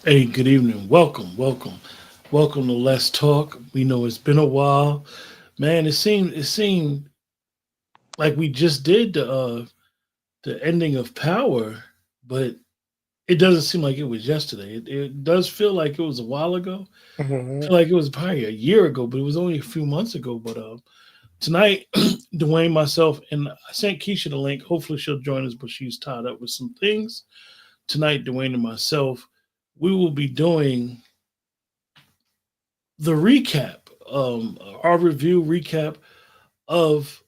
Hey, good evening. Welcome to Let's Talk. We know it's been a while, man. It seemed like we just did the ending of Power, but it doesn't seem like it was yesterday. It does feel like it was a while ago. I Mhm. feel like it was probably a year ago, but it was only a few months ago. But tonight, Dwayne, myself, and I sent Keisha the link. Hopefully, she'll join us, but she's tied up with some things tonight. Dwayne and myself, we will be doing the recap, our review recap of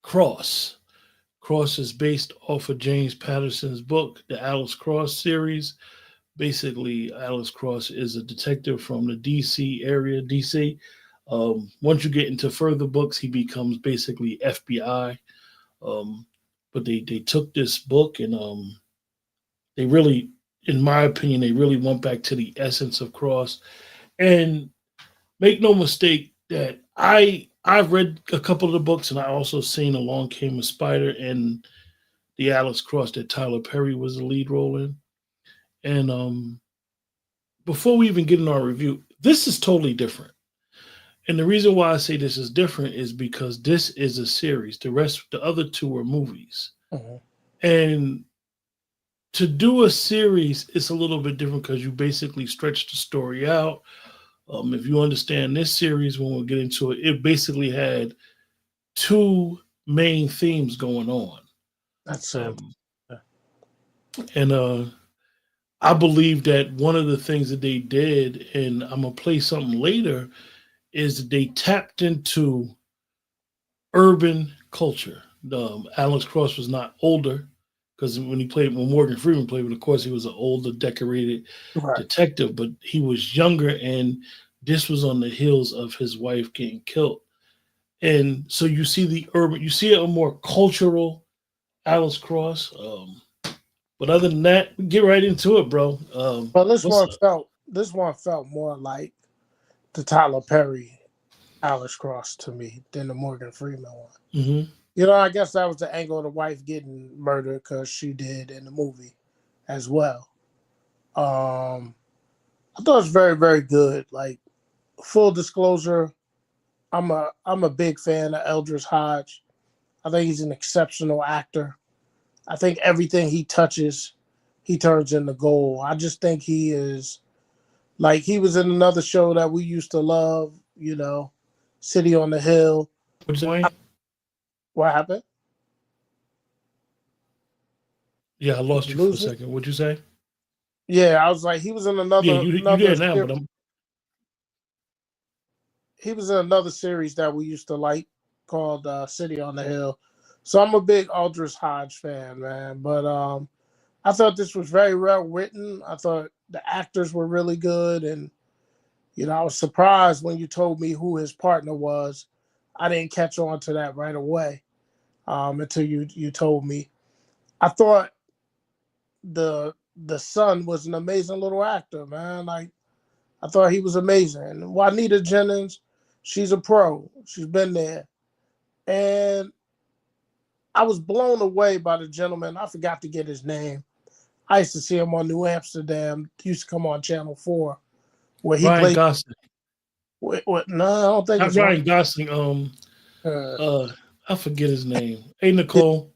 Cross. Cross is based off of James Patterson's book, the Alice Cross series. Basically, Alice Cross is a detective from the DC area, DC. Once you get into further books, he becomes basically FBI. Um, but they took this book and they really, in my opinion, they really went back to the essence of Cross. And make no mistake that I've read a couple of the books and I also seen Along Came a Spider and the Alice Cross that Tyler Perry was the lead role in. And before we even get in our review, this is totally different. And the reason why I say this is different is because this is a series. The other two are movies. Mhm. And to do a series, it's a little bit different because you basically stretch the story out. If you understand this series, when we'll get into it, it basically had two main themes going on. That's it. Um, and I believe that one of the things that they did, and I'm gonna play something later, is that they tapped into urban culture. Alex Cross was not older because when Morgan Freeman played, but of course he was an older, decorated Right. detective, but he was younger, and this was on the heels of his wife getting killed. And so you see a more cultural Alice Cross. But other than that, we get right into it, bro. But What's up? this one felt more like the Tyler Perry Alice Cross to me than the Morgan Freeman one. Hmm. I guess that was the angle of the wife getting murdered because she did in the movie as well. Um, I thought it was very, very good. Like full disclosure, I'm a big fan of Eldridge Hodge. I think he's an exceptional actor. I think everything he touches, he turns into gold. I just think he is like he was in another show that we used to love, City on the Hill. What's Wayne? What happened? Yeah, I Did lost you you for a lose me? second. What'd you say? Yeah, I was like he was in Yeah, you another there now, but series. I'm He was in another series that we used to like called City on the Hill. So I'm a big Aldous Hodge fan, man. But I thought this was very well written. I thought the actors were really good, and I was surprised when you told me who his partner was. I didn't catch on to that right away until you told me. I thought the son was an amazing little actor, man. Like I thought he was amazing. Juanita Jennings, she's a pro. She's been there, and I was blown away by the gentleman. I forgot to get his name. I used to see him on New Amsterdam. He used to come on Channel 4, where he Ryan played. Gosling. No, I don't think Not it's right. Ryan Gosling. Uh, Uh, I forget his name. Hey, Nicole.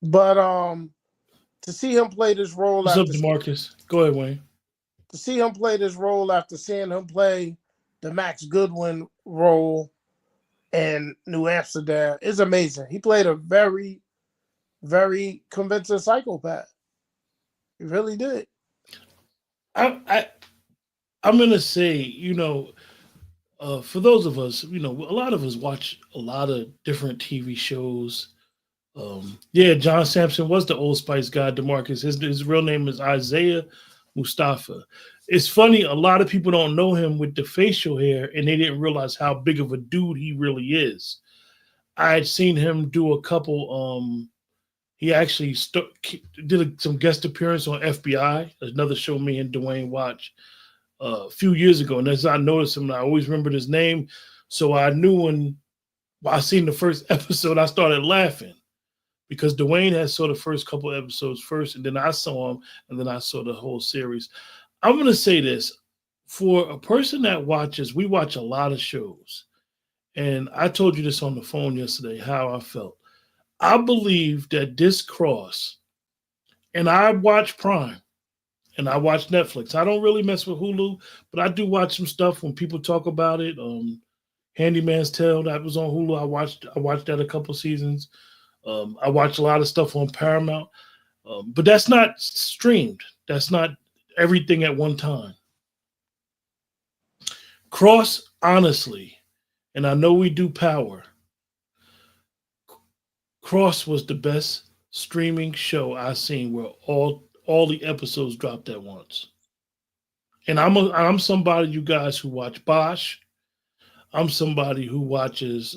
but to see him play this role What's up, after Demarcus? Go ahead, Wayne. to see him play this role after seeing him play the Max Goodwin role in New Amsterdam is amazing. He played a very, very convincing psychopath. He really did. I, I I'm gonna say, for those of us, a lot of us watch a lot of different TV shows. Yeah, John Sampson was the Old Spice guy, Demarcus. His real name is Isaiah Mustafa. It's funny, a lot of people don't know him with the facial hair, and they didn't realize how big of a dude he really is. I had seen him do a couple. He actually did some guest appearance on FBI, another show me and Dwayne watch a few years ago. And as I noticed him, I always remembered his name. So I knew when I seen the first episode, I started laughing because Dwayne had saw the first couple episodes first, and then I saw him, and then I saw the whole series. I'm going to say this. For a person that watches, we watch a lot of shows. And I told you this on the phone yesterday, how I felt. I believe that this cross, and I watch Prime and I watch Netflix. I don't really mess with Hulu, but I do watch some stuff when people talk about it. Handyman's Tale, that was on Hulu. I watched that a couple seasons. I watch a lot of stuff on Paramount. But that's not streamed. That's not everything at one time. Cross, honestly, and I know we do Power. Cross was the best streaming show I seen where all the episodes dropped at once. And I'm somebody, you guys, who watch Bosch. I'm somebody who watches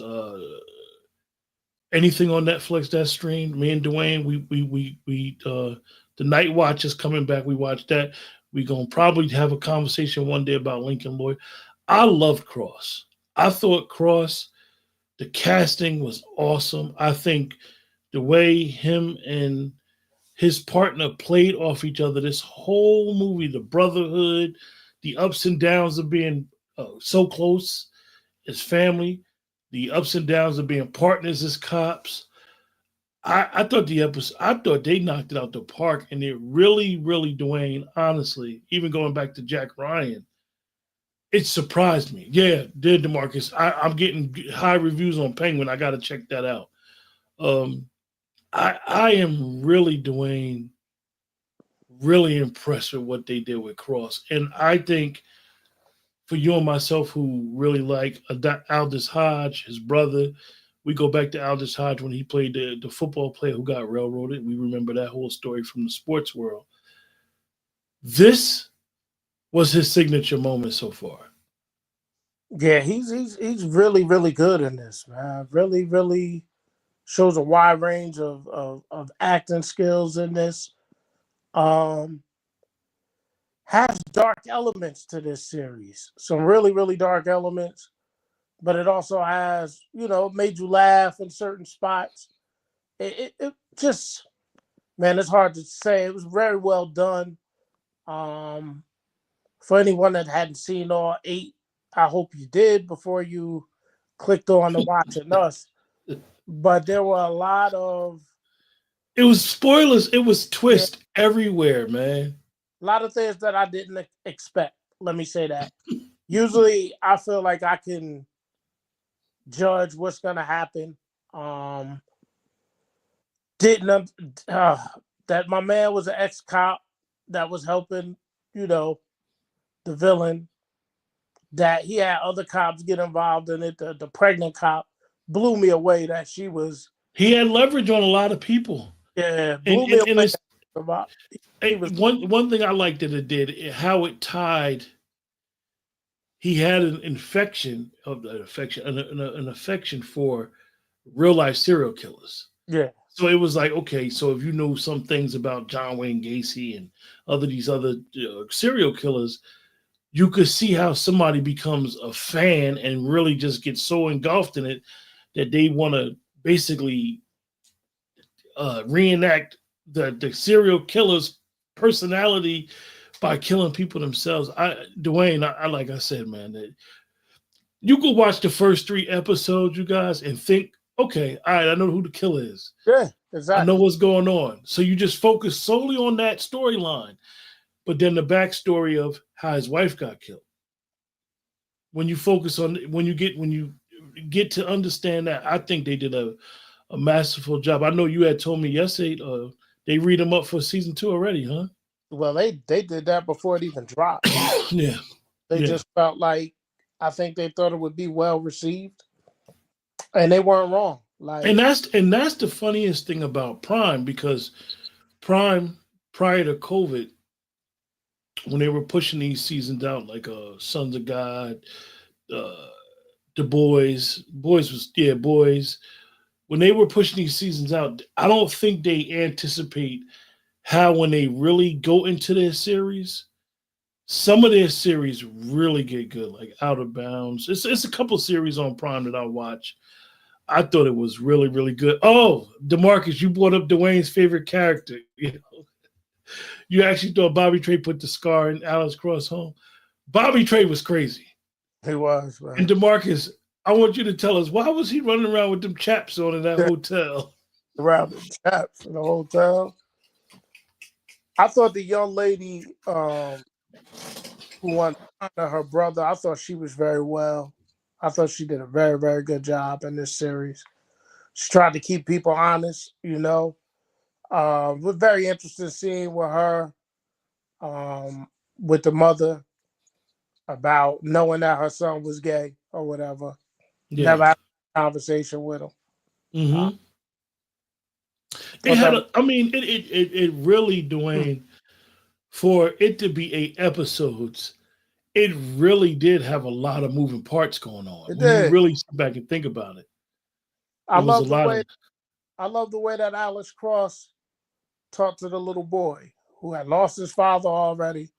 anything on Netflix that's streamed. Me and Dwayne, we the Night Watch is coming back. We watch that. We gonna probably have a conversation one day about Lincoln Lloyd. I loved Cross. I thought Cross, the casting was awesome. I think the way him and his partner played off each other, this whole movie, the brotherhood, the ups and downs of being so close as family, the ups and downs of being partners as cops. I thought I thought they knocked it out the park, and it really, really, Dwayne, honestly, even going back to Jack Ryan, it surprised me. Yeah, did DeMarcus. I'm getting high reviews on Penguin. I got to check that out. I am really, Dwayne, really impressed with what they did with Cross, and I think for you and myself who really like Aldous Hodge, his brother. We go back to Aldous Hodge when he played the football player who got railroaded. We remember that whole story from the sports world. This was his signature moment so far. Yeah, he's really really good in this, man. Really really shows a wide range of acting skills in this. Um, has dark elements to this series. Some really really dark elements, but it also has, made you laugh in certain spots. It just, man, it's hard to say. It was very well done. Um, for anyone that hadn't seen all 8, I hope you did before you clicked on to watching us. But there were a lot of It was spoilers. It was twist everywhere, man. a lot of things that I didn't expect. Let me say that. Usually, I feel like I can judge what's gonna happen. Didn't that my man was an ex-cop that was helping, the villain. That he had other cops get involved in it. The pregnant cop blew me away. That she was. He had leverage on a lot of people. Yeah, And, blew me and, and away. it's About one thing I liked that it did, how it tied. He had an affection for real life serial killers. Yeah. So it was like, okay, so if you know some things about John Wayne Gacy and these other serial killers, you could see how somebody becomes a fan and really just gets so engulfed in it that they want to basically reenact the serial killer's personality by killing people themselves. Dwayne, I like I said, man, that you could watch the first 3 episodes, you guys, and think, okay, all right, I know who the killer is. Yeah, exactly. I know what's going on. So you just focus solely on that storyline, but then the backstory of how his wife got killed. When you focus on when you get to understand that, I think they did a masterful job. I know you had told me yesterday they read them up for season 2 already, huh? Well, they did that before it even dropped. Yeah. They just felt like, I think they thought it would be well received, and they weren't wrong. And that's the funniest thing about Prime, because Prime, prior to COVID, when they were pushing these seasons out, like Sons of God, The Boys when they were pushing these seasons out, I don't think they anticipate how when they really go into their series, some of their series really get good, like Out of Bounds. It's a couple series on Prime that I watch. I thought it was really, really good. Oh, DeMarcus, you brought up Dwayne's favorite character. You actually thought Bobby Trey put the scar in Alice Cross home. Bobby Trey was crazy. He was, And man. DeMarcus, I want you to tell us, why was he running around with them chaps on in that Yeah, hotel? around the chaps in the hotel. I thought the young lady who won under her brother, I thought she was very well. I thought she did a very, very good job in this series. She tried to keep people honest, you know. Was very interesting scene with her, with the mother about knowing that her son was gay or whatever. Yeah. Never had a conversation with him. Uh, Mm-hmm. It thought had that a, I mean, it really, was, Dwayne, for it to be 8 episodes, it really did have a lot of moving parts going on. it When you did. really sit back and think about it, I it was a love the lot way of, I love the way that Alice Cross talked to the little boy who had lost his father already,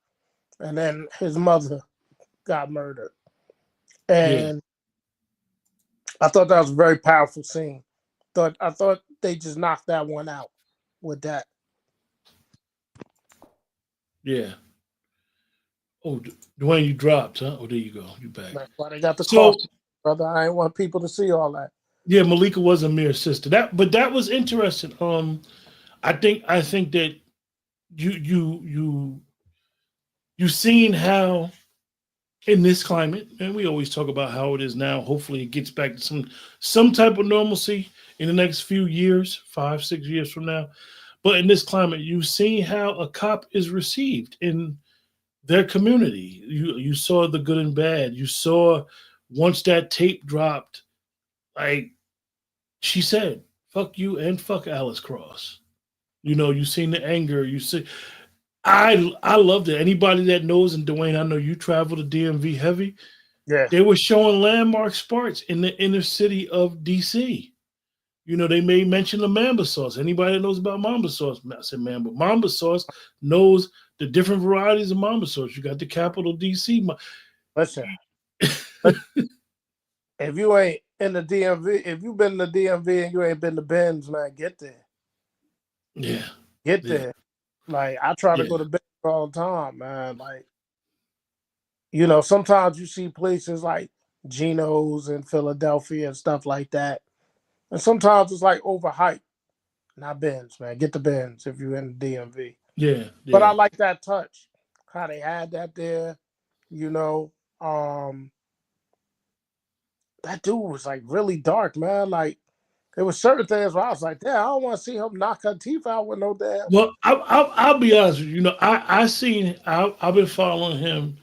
and then his mother got murdered. yeah, And I thought that was a very powerful scene. I thought they just knocked that one out with that. yeah. Oh, Dwayne, you dropped, huh? Oh, there you go. You back. That's why they got the So coffee, brother. I ain't want people to see all that. yeah, Malika was Amir's sister. But that was interesting. I think that you you you you seen how in this climate, and we always talk about how it is now. Hopefully, it gets back to some type of normalcy in the next few years, 5, 6 years from now. But in this climate, you see how a cop is received in their community. You saw the good and bad. You saw once that tape dropped, like she said, "Fuck you and fuck Alice Cross." You seen the anger. You see, I loved it. Anybody that knows, and Dwayne, I know you travel to DMV heavy. Yeah. They were showing landmark spots in the inner city of DC. They may mention the Mamba sauce. Anybody that knows about Mamba sauce, I said Mamba. Mamba sauce knows the different varieties of Mamba sauce. You got the capital DC. Listen, if you ain't in the DMV, if you been in the DMV and you ain't been to Ben's, man, get there. Yeah, Get yeah, there. Like I try to yeah, go to Ben's all the time, man. Like, sometimes you see places like Geno's in Philadelphia and stuff like that. And sometimes it's like overhyped. Not Ben's, man. Get the Ben's if you're in the DMV. yeah, But I yeah. like that touch. How they had that there, you know. Um, that dude was like really dark, man. Like there was certain things where I was like, damn, I don't want to see him knock her teeth out with no damn. Well, I'll be honest with you. I've been following him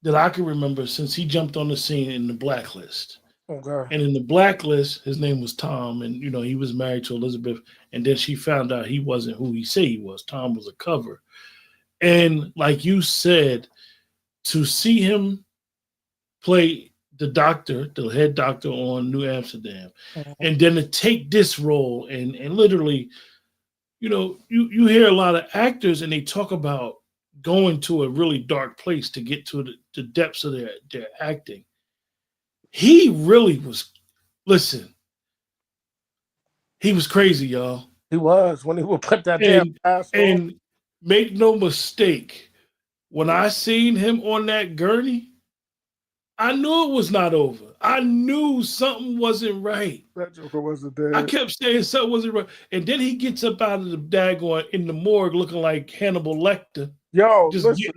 that I can remember since he jumped on the scene in the Blacklist. Okay. And in the Blacklist, his name was Tom, and he was married to Elizabeth. And then she found out he wasn't who he said he was. Tom was a cover. And like you said, to see him play the head doctor on New Amsterdam, Mhm. and then to take this role and literally, you hear a lot of actors and they talk about going to a really dark place to get to the depths of their acting. He really was. Listen, he was crazy, y'all. He was when he would put that damn And mask on. and make no mistake, when I seen him on that gurney, I knew it was not over. I knew something wasn't right. That Joker wasn't I dead. kept saying something wasn't right. And then he gets up out of the daggone in the morgue looking like Hannibal Lecter. Yo, Just listen,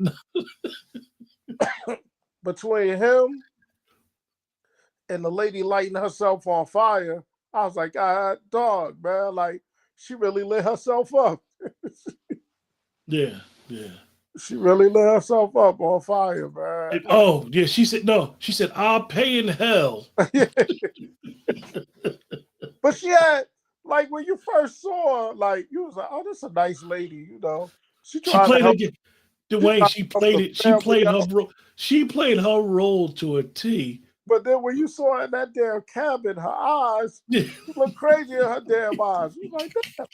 getting between him and the lady lighting herself on fire, I was like, God, dog, man. Like, she really lit herself up. yeah, yeah. She really lit herself up on fire, Oh, yeah. She said no. She said, I'll pay in hell. man. But she had, like, when you first saw her, like, you was like, oh, this is a nice lady. She She trying to played help. it. She Dwayne, trying to she help played the it. She family played her out. role. She played her role to a T. But then when you saw her in that damn cabin, her eyes, Yeah, she looked crazy in her damn eyes. You was like, damn,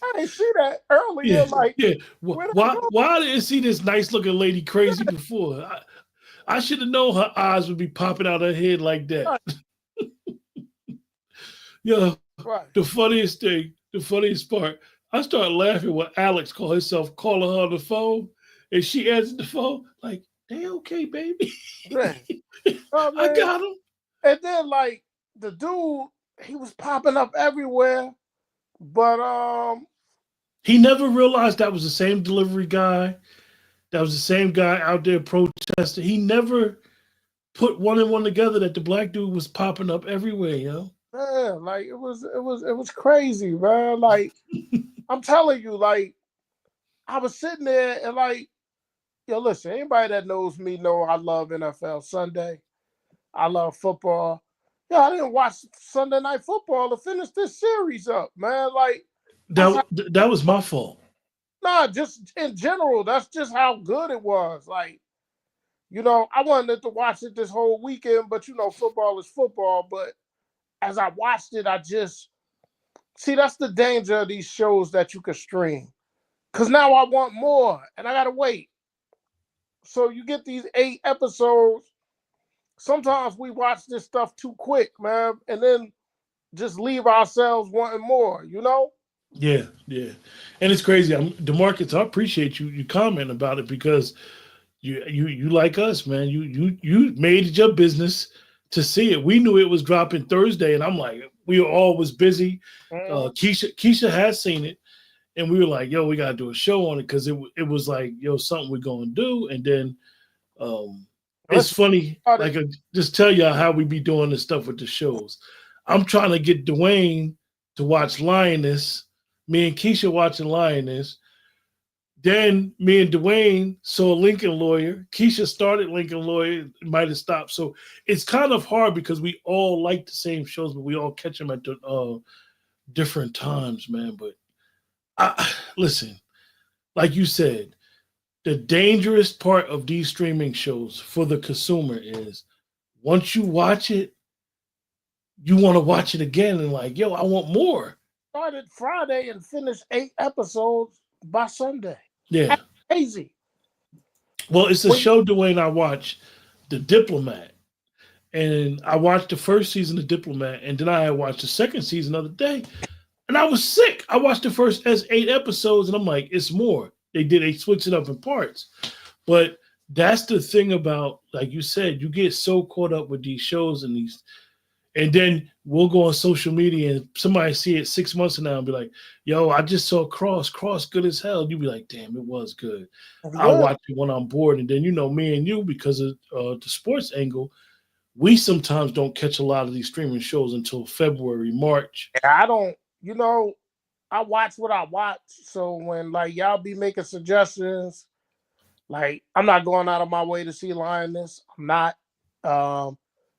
I didn't see that earlier. yeah, Like, yeah. where did I Why? go? Why didn't see this nice looking lady crazy before? I should have known her eyes would be popping out her head like that. Right, Yeah. right. The funniest part. I started laughing when Alex called herself calling her on the phone, and she answered the phone like, "They okay, baby? Man. Oh I man. got him." And then like the dude, he was popping up everywhere. But He never realized that was the same delivery guy. That was the same guy out there protesting. He never put one and one together that the black dude was popping up everywhere, yo. man, like it was crazy, man. Like I'm telling you, like I was sitting there and like, yo, listen, anybody that knows me know I love NFL Sunday. I love football. Yeah, I didn't watch Sunday Night Football to finish this series up, man. Like that's how, That was my fault. nah, just in general, that's just how good it was. Like, I wanted to watch it this whole weekend, but football is football. But as I watched it, I just see that's the danger of these shows that you can stream. Cause now I want more and I gotta wait. So you get these 8 episodes. Sometimes we watch this stuff too quick, man, and then just leave ourselves wanting more, Yeah, yeah, and it's crazy. Demarcus, I appreciate you commenting about it because you like us, man. You made it your business to see it. We knew it was dropping Thursday, and I'm like, we were always busy. Mhm. Keisha has seen it, and we were like, yo, we gotta do a show on it because it was like, yo, something we're gonna do, and then it's Listen, funny. Like, just tell y'all how we be doing this stuff with the shows. I'm trying to get Dwayne to watch Lioness. Me and Keisha watching Lioness. Then me and Dwayne saw Lincoln Lawyer. Keisha started Lincoln Lawyer. It might have stopped. So it's kind of hard because we all like the same shows, but we all catch them at the different times, man. But listen, like you said, the dangerous part of these streaming shows for the consumer is once you watch it, you want to watch it again and like, yo, I want more. started Friday and finished 8 episodes by Sunday. Yeah. That's crazy. Well, it's a When, show, Dwayne, I watched, The Diplomat. And I watched the first season of Diplomat, and then I watched the second season the other day, and I was sick. I watched the first 8 episodes, and I'm like, it's more. They switch it up in parts. But that's the thing about, like you said, you get so caught up with these shows and then we'll go on social media and somebody see it 6 months from now and be like, yo, I just saw Cross good as hell. You'd be like, damn, it was good. I'll watch it when I'm bored. And then, me and you, because of the sports angle, we sometimes don't catch a lot of these streaming shows until February, March. I don't, I watch what I watch. So when like y'all be making suggestions, like I'm not going out of my way to see Lioness. I'm not,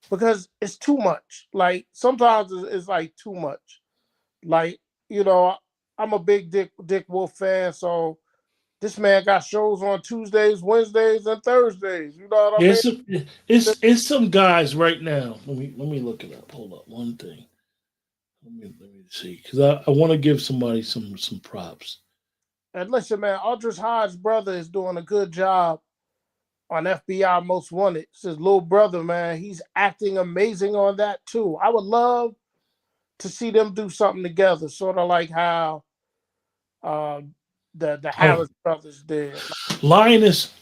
because it's too much. Like sometimes it's like too much. Like I'm a big Dick Wolf fan, so this man got shows on Tuesdays, Wednesdays, and Thursdays. You know what I Yes, mean? it's some guys right now. Let me look it up. Hold up, one thing. Let me see, because I want to give somebody some props. And listen, man, Aldrich Hodge's brother is doing a good job on FBI Most Wanted. It's his little brother, man. He's acting amazing on that too. I would love to see them do something together, sort of like how the Harris brothers did. Lioness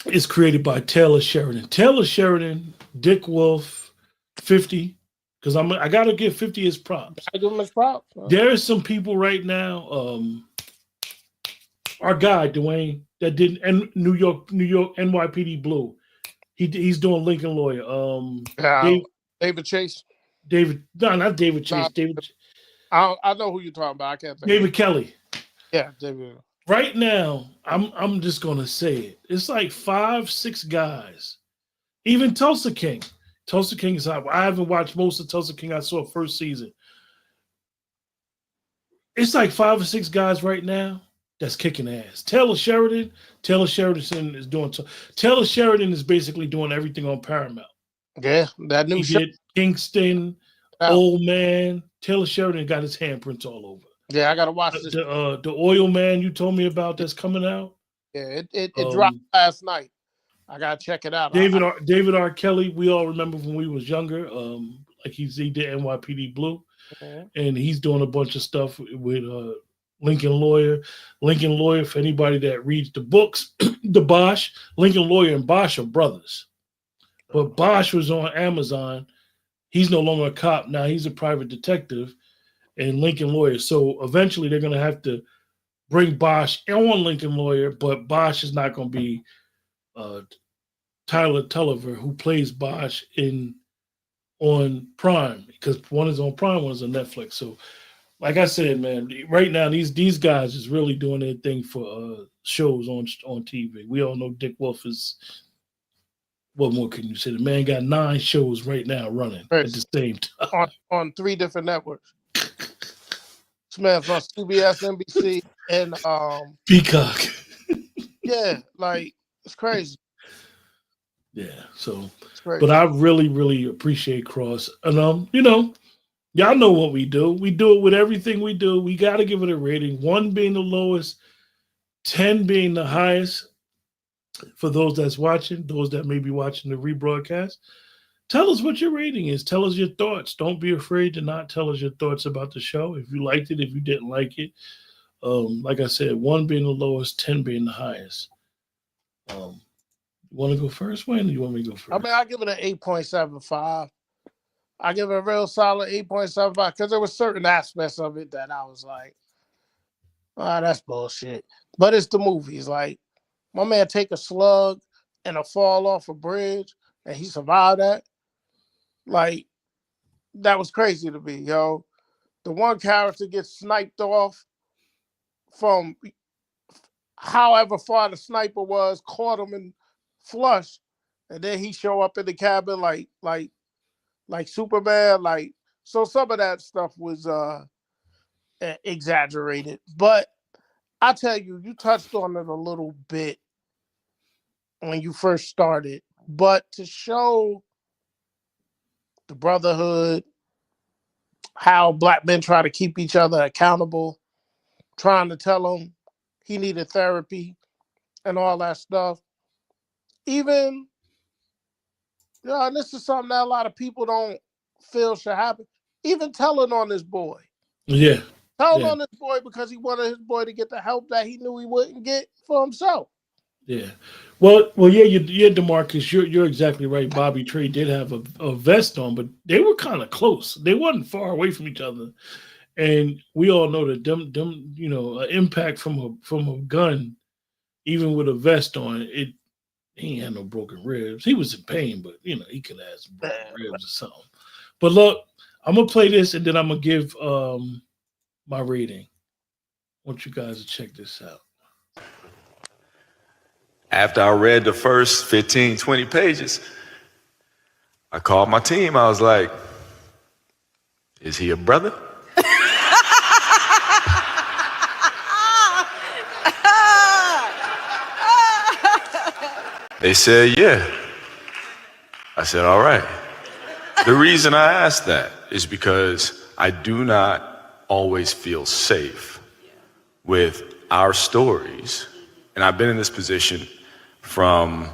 is created by Taylor Sheridan. Taylor Sheridan, Dick Wolf, 50. Because I gotta give 50 his props. I give him his props. There are some people right now. Our guy Dwayne that did New York NYPD Blue. He's doing Lincoln Lawyer. David Chase. No, not David Chase. I know who you're talking about. I can't think. David Kelly. Yeah, David. Right now, I'm just gonna say it. It's like 5-6 guys. Even Tulsa King. Tulsa King is hot. I haven't watched most of Tulsa King. I saw first season. It's like 5 or 6 guys right now that's kicking ass. Taylor Sheridan is doing. Taylor Sheridan is basically doing everything on Paramount. Yeah, that new show. Did Kingston, Old Man. Taylor Sheridan got his handprints all over. Yeah, I gotta watch this. The Oil Man you told me about that's coming out. Yeah, it dropped last night. I gotta check it out. David R. Kelly, we all remember when we was younger. like he did NYPD Blue, Mhm. and he's doing a bunch of stuff with Lincoln Lawyer. Lincoln Lawyer, for anybody that reads the books, the Bosch, Lincoln Lawyer and Bosch are brothers. But Bosch was on Amazon. He's no longer a cop now; he's a private detective, and Lincoln Lawyer. So eventually, they're going to have to bring Bosch on Lincoln Lawyer, but Bosch is not going to be uh, Tyler Tulliver, who plays Bosch in on Prime, because one is on Prime, one is on Netflix. So, like I said, man, right now these guys is really doing their thing for shows on TV. We all know Dick Wolf is. What more can you say? The man got 9 shows right now running at the same time on 3 different networks. This man's on CBS, NBC, and Peacock. yeah, like it's crazy. Yeah, so It's crazy. but I really, really appreciate Cross. And you know, y'all know what we do. We do it with everything we do. We gotta give it a rating. 1 being the lowest, 10 being the highest. For those that's watching, those that may be watching the rebroadcast, tell us what your rating is. Tell us your thoughts. Don't be afraid to not tell us your thoughts about the show. If you liked it, if you didn't like it. Like I said, 1 being the lowest, 10 being the highest. You want to go first, Wayne? Or you want me to go first? I mean, I give it an 8.75. I give it a real solid 8.75 because there were certain aspects of it that I was like, that's bullshit. But it's the movies. Like, my man take a slug and a fall off a bridge and he survived that. Like, that was crazy to me, yo. The one character gets sniped off from however far the sniper was, caught him in flush, and then he show up in the cabin like Superman. Like, so some of that stuff was exaggerated. But I tell you, you touched on it a little bit when you first started. But to show the brotherhood, how black men try to keep each other accountable, trying to tell him he needed therapy and all that stuff. Even, and this is something that a lot of people don't feel should happen. Even telling on his boy. Yeah. Telling on his boy because he wanted his boy to get the help that he knew he wouldn't get for himself. Yeah. Well, yeah, DeMarcus, you're exactly right. Bobby Trey did have a vest on, but they were kind of close. They wasn't far away from each other. And we all know that them an impact from a gun, even with a vest on, he ain't had no broken ribs. He was in pain, but he could have some broken ribs or something. But look, I'm gonna play this and then I'm gonna give my rating. I want you guys to check this out. After I read the first 15, 20 pages, I called my team. I was like, is he a brother? They said, yeah. I said, all right. The reason I asked that is because I do not always feel safe with our stories. And I've been in this position from,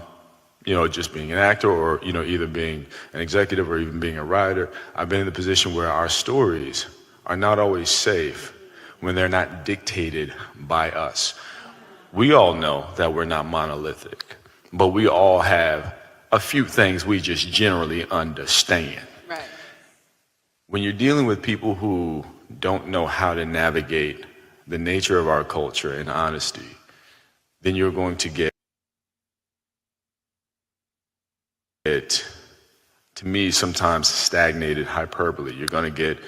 just being an actor or, either being an executive or even being a writer. I've been in the position where our stories are not always safe when they're not dictated by us. We all know that we're not monolithic, but we all have a few things we just generally understand. Right. When you're dealing with people who don't know how to navigate the nature of our culture and honesty, then you're going to get, to me, sometimes stagnated hyperbole. You're going to get,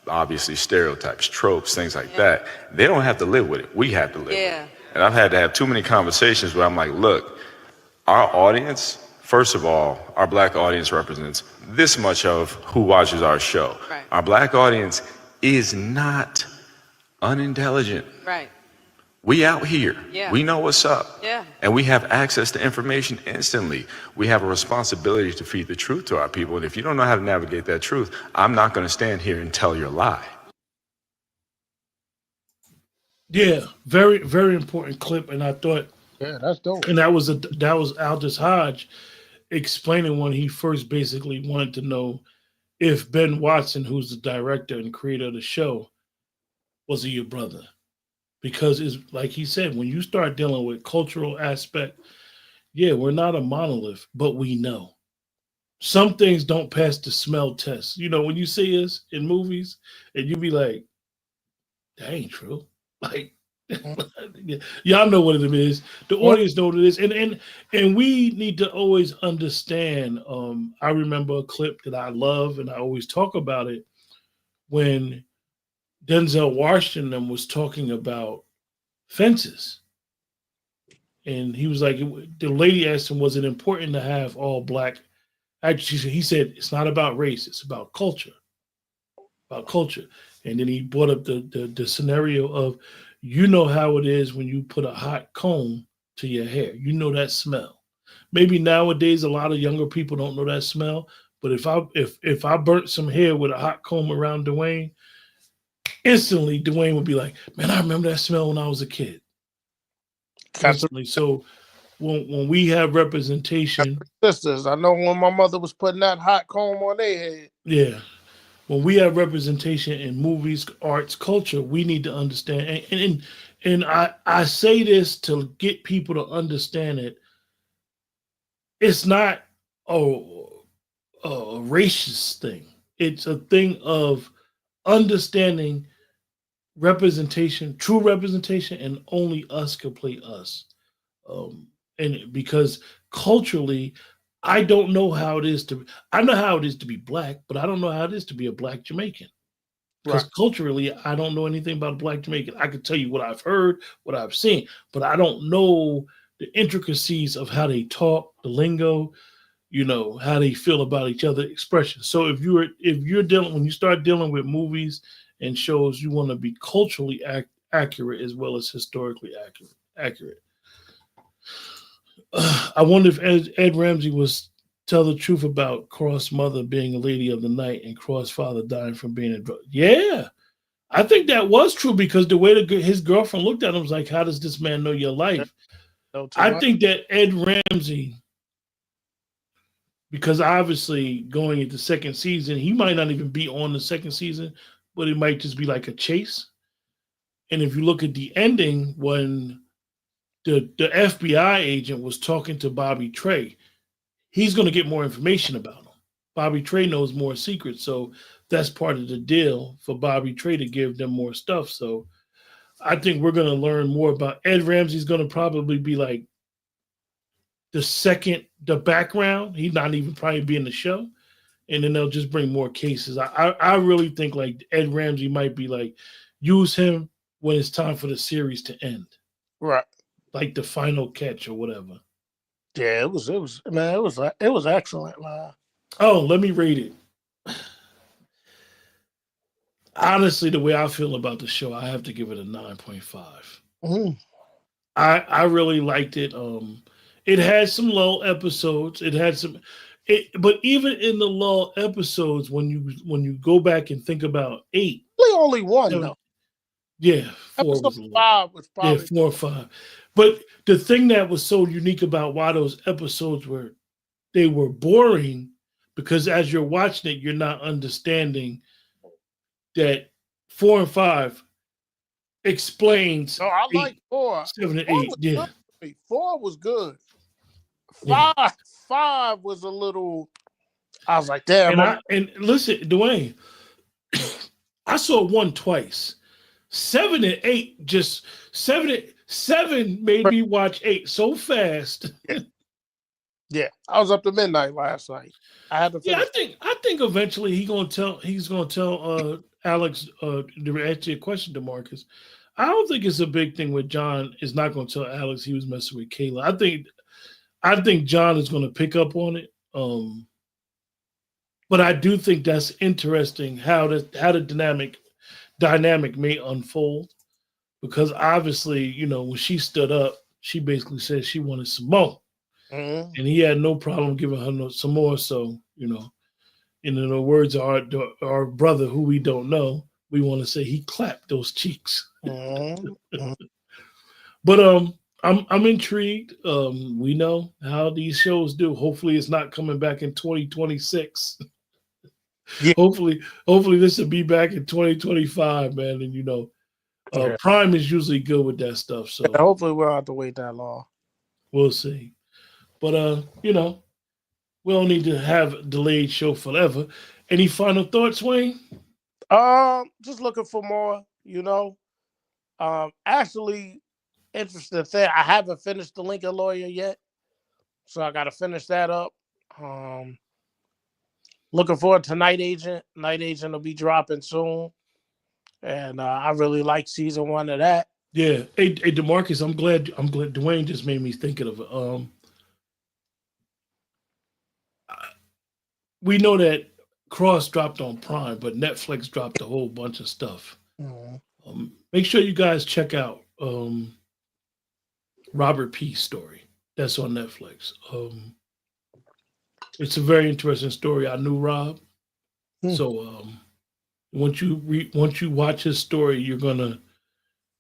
obviously, stereotypes, tropes, things like that. They don't have to live with it. We have to live with it. And I've had to have too many conversations where I'm like, look, our audience, first of all, our black audience represents this much of who watches our show. Right. Our black audience is not unintelligent. Right. We out here. Yeah. We know what's up. Yeah. And we have access to information instantly. We have a responsibility to feed the truth to our people. And if you don't know how to navigate that truth, I'm not going to stand here and tell your lie. Yeah, very, very important clip. And I thought, Yeah, that's dope. and that was Aldous Hodge. explaining when he first basically wanted to know if Ben Watson, who's the director and creator of the show, was he your brother? Because it's like he said, when you start dealing with cultural aspect, yeah, we're not a monolith, but we know. Some things don't pass the smell test. You know, when you see us in movies and you be like, that ain't true. Like y'all know what it is. The audience know what it is. And we need to always understand. I remember a clip that I love and I always talk about it when Denzel Washington was talking about fences. And he was like, the lady asked him, was it important to have all black? Actually, he said, it's not about race, it's about culture. About culture. And then he brought up the scenario of, you know how it is when you put a hot comb to your hair. You know that smell. Maybe nowadays a lot of younger people don't know that smell. But if I burnt some hair with a hot comb around Dwayne, instantly Dwayne would be like, man, I remember that smell when I was a kid. Instantly. So when we have representation, sisters, I know when my mother was putting that hot comb on their head. yeah. When we have representation in movies, arts, culture, we need to understand. And I say this to get people to understand it. It's not a racist thing. It's a thing of understanding representation, true representation, and only us can play us. And because culturally, I don't know how it is to. I know how it is to be black, but I don't know how it is to be a black Jamaican. Because culturally, I don't know anything about a black Jamaican. I can tell you what I've heard, what I've seen, but I don't know the intricacies of how they talk, the lingo, you know, how they feel about each other, expressions. So if you're dealing when you start dealing with movies and shows, you want to be culturally accurate as well as historically accurate. I wonder if Ed Ramsey was tell the truth about Cross' mother being a lady of the night and Cross' father dying from being a drug. Yeah, I think that was true because the way his girlfriend looked at him was like, "How does this man know your life?" I think that Ed Ramsey, because obviously going into second season, he might not even be on the second season, but it might just be like a chase. And if you look at the ending, when the FBI agent was talking to Bobby Trey, he's going to get more information about him. Bobby Trey knows more secrets, so that's part of the deal for Bobby Trey to give them more stuff. So I think we're going to learn more about Ed Ramsey's going to probably be like the background. He's not even probably be in the show, and then they'll just bring more cases. I really think like Ed Ramsey might be like use him when it's time for the series to end, Right? Like the final catch or whatever. Yeah, it was man, it was excellent, man. Oh, let me rate it. Honestly, the way I feel about the show, I have to give it a 9.5. Mm-hmm. I really liked it. It had some lull episodes. But even in the lull episodes, when you go back and think about 8, Only one though. Yeah, 4 Episode was a lull. 5 was probably 4 or 5. But the thing that was so unique about why those episodes were boring, because as you're watching it, you're not understanding that 4 and 5 explains. No, I like 4. 7 and 8. Yeah. 4 was good. 5 Yeah. 5 was a little. I was like, damn. And listen, Dwayne, I saw 1 twice. 7 and 8 just 7 made me watch 8 so fast. Yeah, I was up to midnight last night. I had to. Yeah, I think eventually he's gonna tell Alex to answer your question, DeMarcus. I don't think it's a big thing with John is not gonna tell Alex he was messing with Kayla. I think John is gonna pick up on it. But I do think that's interesting how the dynamic may unfold, because obviously, you know, when she stood up, she basically said she wanted some more. Mm-hmm. And he had no problem giving her some more. So, you know, in the words of our brother, who we don't know, we want to say he clapped those cheeks. Mm-hmm. But I'm intrigued. We know how these shows do. Hopefully, it's not coming back in 2026. Yeah. Hopefully, this will be back in 2025, man. And Yeah. Prime is usually good with that stuff, so Hopefully, we don't have to wait that long. we'll see. But we don't need to have a delayed show forever. Any final thoughts, Wayne? Just looking for more. Actually, interesting thing. I haven't finished the Lincoln Lawyer yet, so I got to finish that up. Looking forward to Night Agent. Night Agent will be dropping soon, and I really like season 1 of that. Yeah. Hey, Demarcus, I'm glad. Dwayne just made me thinking of it. We know that Cross dropped on Prime, but Netflix dropped a whole bunch of stuff. Make sure you guys check out Robert P.'s story. That's on Netflix. It's a very interesting story. I knew Rob, so once you watch his story, you're gonna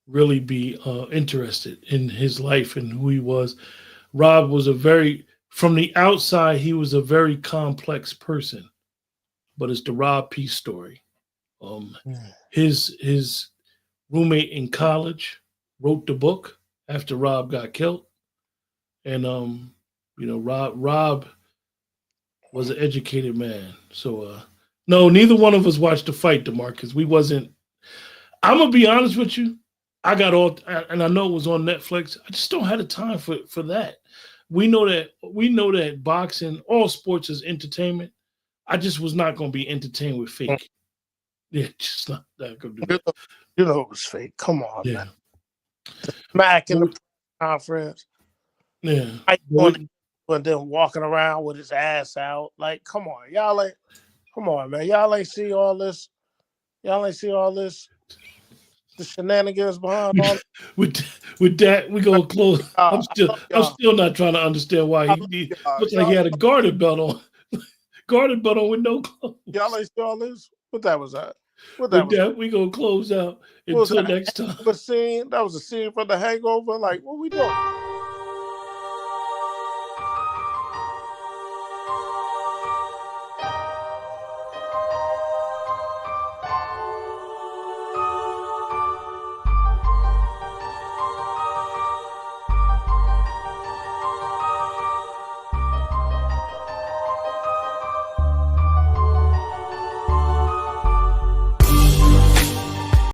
really be interested in his life and who he was. Rob was from the outside, he was a very complex person, but it's the Rob P. story. His roommate in college wrote the book after Rob got killed, and Rob was an educated man. So no, neither one of us watched the fight, DeMarcus. We wasn't. I'm gonna be honest with you. I got all, and I know it was on Netflix. I just don't have the time for that. We know that boxing, all sports is entertainment. I just was not going to be entertained with fake. Yeah, just not going to do that. It was fake. Come on, Yeah. man. The smack in the conference. Yeah. And then walking around with his ass out. Like, come on. Come on, man. Y'all ain't see all this. The shenanigans behind all with that, we gonna close. I'm still not trying to understand why he looked like he had a garter belt on. Garter belt on with no clothes. Y'all ain't see all this? What that was that? We gonna close out until next time. That was a scene from The Hangover. Like, what we doing?